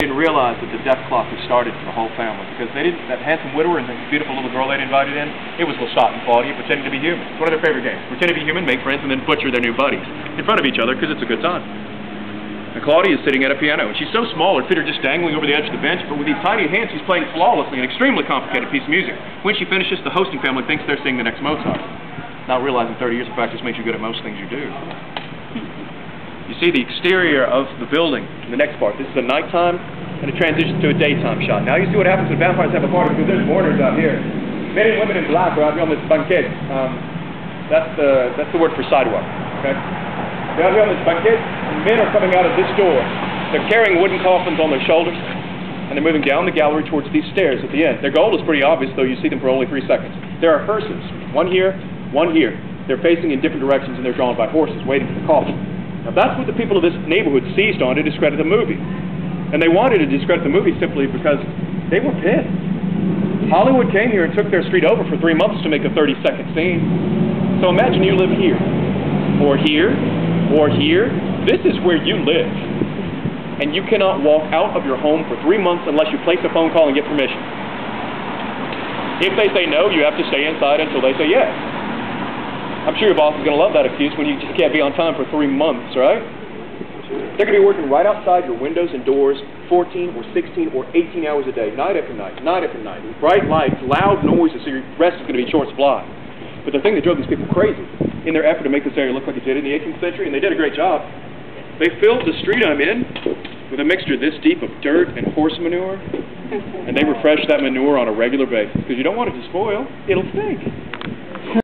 didn't realize that the death clock was started for the whole family because they didn't. That handsome widower and the beautiful little girl they'd invited in, it was Lestat and Claudia pretending to be human. It's one of their favorite games. Pretend to be human, make friends, and then butcher their new buddies in front of each other because it's a good time. And Claudia is sitting at a piano, and she's so small, her feet are just dangling over the edge of the bench, but with these tiny hands, she's playing flawlessly an extremely complicated piece of music. When she finishes, the hosting family thinks they're seeing the next Mozart, not realizing 30 years of practice makes you good at most things you do. You see the exterior of the building in the next part. This is a nighttime, and it transitions to a daytime shot. Now you see what happens when vampires have a party, because there's mourners out here. Men and women in black are out here on this banquet. That's the word for sidewalk. Okay? They're out here on this banquet, and men are coming out of this door. They're carrying wooden coffins on their shoulders, and they're moving down the gallery towards these stairs at the end. Their goal is pretty obvious, though you see them for only 3 seconds. There are hearses, one here, one here. They're facing in different directions, and they're drawn by horses waiting for the coffin. Now that's what the people of this neighborhood seized on to discredit the movie. And they wanted to discredit the movie simply because they were pissed. Hollywood came here and took their street over for 3 months to make a 30-second scene. So imagine you live here, or here, or here. This is where you live. And you cannot walk out of your home for 3 months unless you place a phone call and get permission. If they say no, you have to stay inside until they say yes. I'm sure your boss is going to love that excuse when you just can't be on time for 3 months, right? They're going to be working right outside your windows and doors 14 or 16 or 18 hours a day, night after night, night after night, with bright lights, loud noises, so your rest is going to be short supply. But the thing that drove these people crazy, in their effort to make this area look like it did in the 18th century, and they did a great job, they filled the street I'm in with a mixture this deep of dirt and horse manure, and they refresh that manure on a regular basis, because you don't want it to spoil, it'll stink.